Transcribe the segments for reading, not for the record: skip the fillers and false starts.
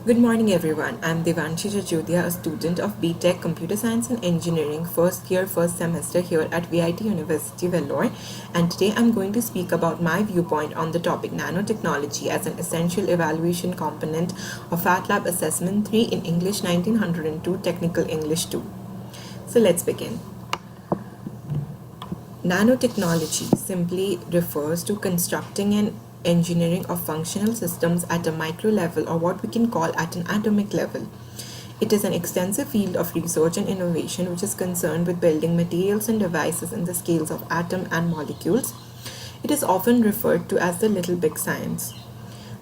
Good morning, everyone. I'm Devanshi Jajodia, a student of BTech Computer Science and Engineering, first year, first semester here at VIT University, Vellore. And today I'm going to speak about my viewpoint on the topic nanotechnology as an essential evaluation component of FATLab Assessment 3 in English 1902, Technical English 2. So let's begin. Nanotechnology simply refers to constructing and engineering of functional systems at a micro level, or what we can call at an atomic level. It is an extensive field of research and innovation which is concerned with building materials and devices in the scales of atom and molecules. It is often referred to as the little big science.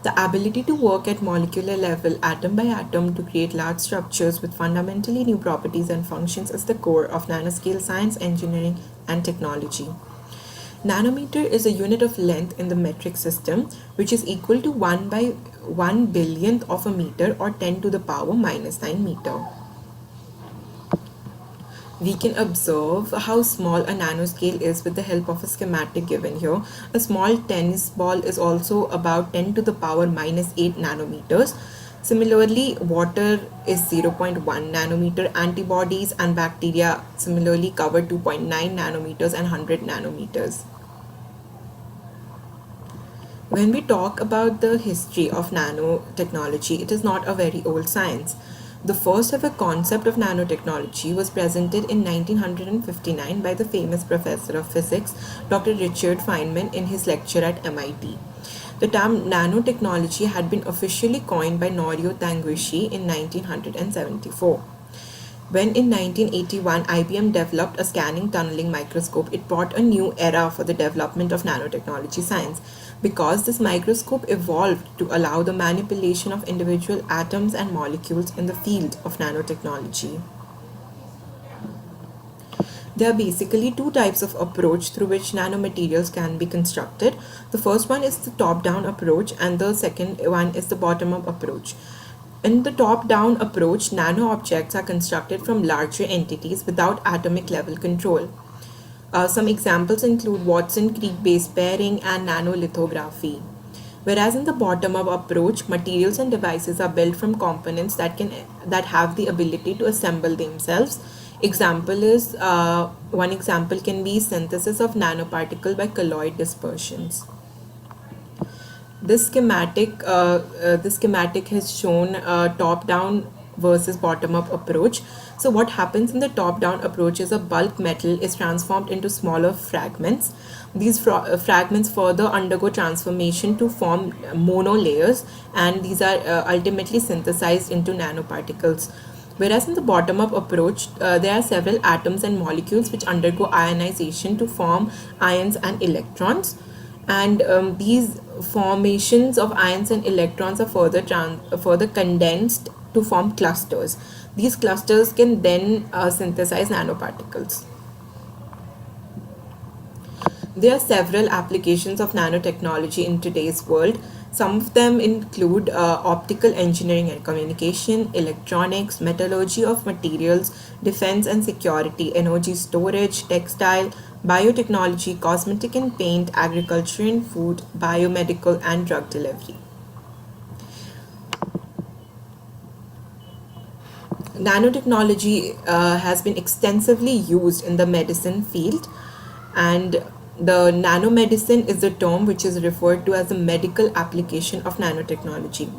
The ability to work at molecular level, atom by atom, to create large structures with fundamentally new properties and functions is the core of nanoscale science, engineering, and technology. Nanometer is a unit of length in the metric system, which is equal to 1 by 1 billionth of a meter, or 10 to the power minus 9 meter. We can observe how small a nanoscale is with the help of a schematic given here. A small tennis ball is also about 10 to the power minus 8 nanometers. Similarly, water is 0.1 nanometer. Antibodies and bacteria similarly cover 2.9 nanometers and 100 nanometers. When we talk about the history of nanotechnology, it is not a very old science. The first ever concept of nanotechnology was presented in 1959 by the famous professor of physics, Dr. Richard Feynman, in his lecture at MIT. The term nanotechnology had been officially coined by Norio Taniguchi in 1974. When in 1981 IBM developed a scanning tunneling microscope, it brought a new era for the development of nanotechnology science, because this microscope evolved to allow the manipulation of individual atoms and molecules in the field of nanotechnology. There are basically two types of approach through which nanomaterials can be constructed. The first one is the top-down approach, and the second one is the bottom-up approach. In the top-down approach, nano objects are constructed from larger entities without atomic level control. Some examples include Watson-Crick base pairing and nanolithography. Whereas in the bottom-up approach, materials and devices are built from components that have the ability to assemble themselves. One example can be synthesis of nanoparticle by colloid dispersions. This schematic has shown a top-down versus bottom-up approach. So what happens in the top-down approach is a bulk metal is transformed into smaller fragments. These fragments further undergo transformation to form monolayers, and these are ultimately synthesized into nanoparticles. Whereas in the bottom-up approach, there are several atoms and molecules which undergo ionization to form ions and electrons, and these formations of ions and electrons are further condensed to form clusters. These clusters can then synthesize nanoparticles. There are several applications of nanotechnology in today's world. Some of them include optical engineering and communication, electronics, metallurgy of materials, defense and security, energy storage, textile, biotechnology, cosmetic and paint, agriculture and food, biomedical, and drug delivery. Nanotechnology has been extensively used in the medicine field, and the nanomedicine is a term which is referred to as a medical application of nanotechnology.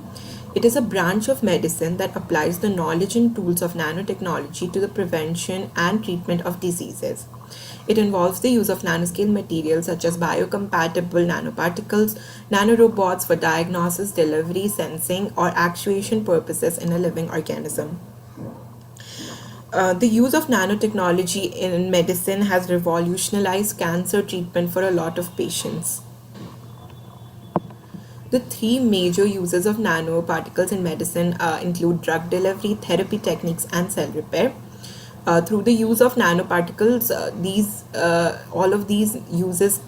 It is a branch of medicine that applies the knowledge and tools of nanotechnology to the prevention and treatment of diseases. It involves the use of nanoscale materials such as biocompatible nanoparticles, nanorobots for diagnosis, delivery, sensing, or actuation purposes in a living organism. The use of nanotechnology in medicine has revolutionized cancer treatment for a lot of patients. The three major uses of nanoparticles in medicine include drug delivery, therapy techniques, and cell repair. Through the use of nanoparticles, all of these uses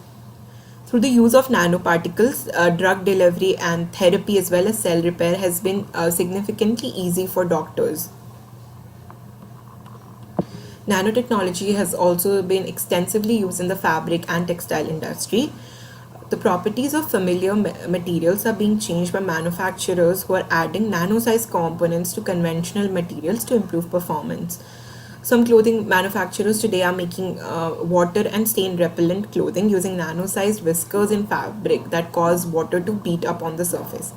through the use of nanoparticles, drug delivery and therapy as well as cell repair has been significantly easy for doctors. Nanotechnology has also been extensively used in the fabric and textile industry. The properties of familiar materials are being changed by manufacturers who are adding nano-sized components to conventional materials to improve performance. Some clothing manufacturers today are making water and stain repellent clothing using nano-sized whiskers in fabric that cause water to beat up on the surface.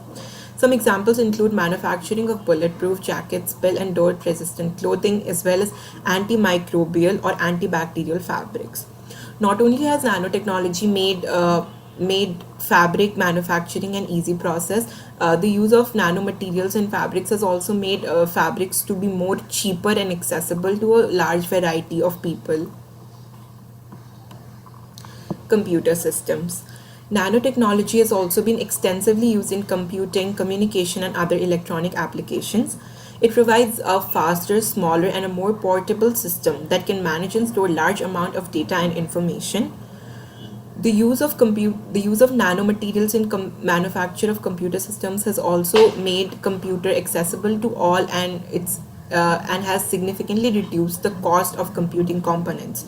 Some examples include manufacturing of bulletproof jackets, spill and dirt resistant clothing, as well as antimicrobial or antibacterial fabrics. Not only has nanotechnology made fabric manufacturing an easy process, the use of nanomaterials in fabrics has also made fabrics to be more cheaper and accessible to a large variety of people. Computer systems. Nanotechnology has also been extensively used in computing, communication, and other electronic applications. It provides a faster, smaller, and a more portable system that can manage and store large amount of data and information. The use of nanomaterials in manufacture of computer systems has also made computer accessible to all, and has significantly reduced the cost of computing components.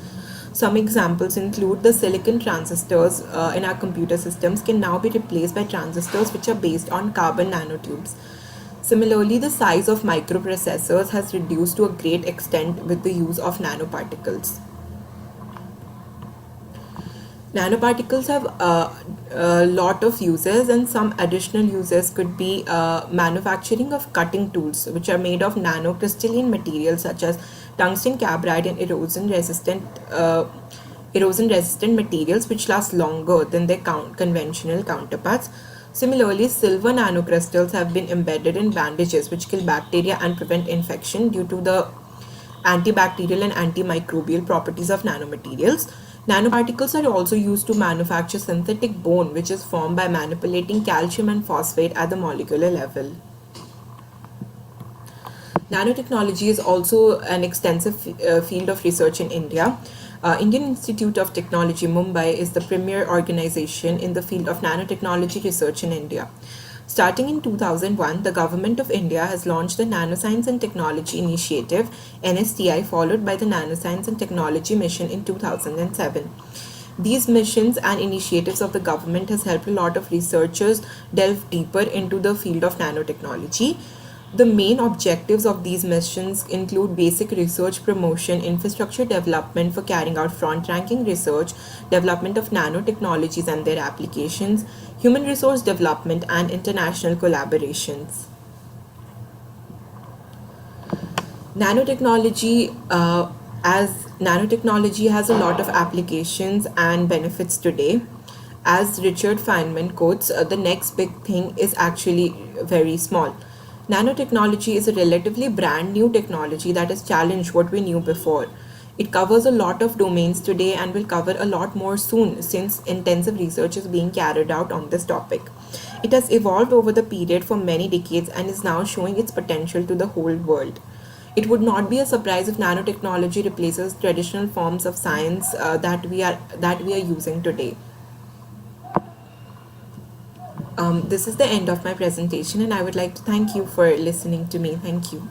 Some examples include the silicon transistors in our computer systems can now be replaced by transistors which are based on carbon nanotubes. Similarly, the size of microprocessors has reduced to a great extent with the use of nanoparticles. Nanoparticles have a lot of uses, and some additional uses could be manufacturing of cutting tools, which are made of nanocrystalline materials such as tungsten carbide and erosion resistant materials, which last longer than their conventional counterparts. Similarly, silver nanocrystals have been embedded in bandages, which kill bacteria and prevent infection due to the antibacterial and antimicrobial properties of nanomaterials. Nanoparticles are also used to manufacture synthetic bone, which is formed by manipulating calcium and phosphate at the molecular level. Nanotechnology is also an extensive field of research in India. Indian Institute of Technology, Mumbai, is the premier organization in the field of nanotechnology research in India. Starting in 2001, the Government of India has launched the Nanoscience and Technology Initiative (NSTI), followed by the Nanoscience and Technology Mission in 2007. These missions and initiatives of the government has helped a lot of researchers delve deeper into the field of nanotechnology. The main objectives of these missions include basic research promotion, infrastructure development for carrying out front-ranking research, development of nanotechnologies and their applications, human resource development, and international collaborations. Nanotechnology, as nanotechnology has a lot of applications and benefits today. As Richard Feynman quotes, the next big thing is actually very small. Nanotechnology is a relatively brand new technology that has challenged what we knew before. It covers a lot of domains today and will cover a lot more soon, since intensive research is being carried out on this topic. It has evolved over the period for many decades and is now showing its potential to the whole world. It would not be a surprise if nanotechnology replaces traditional forms of science that we are using today. This is the end of my presentation, and I would like to thank you for listening to me. Thank you.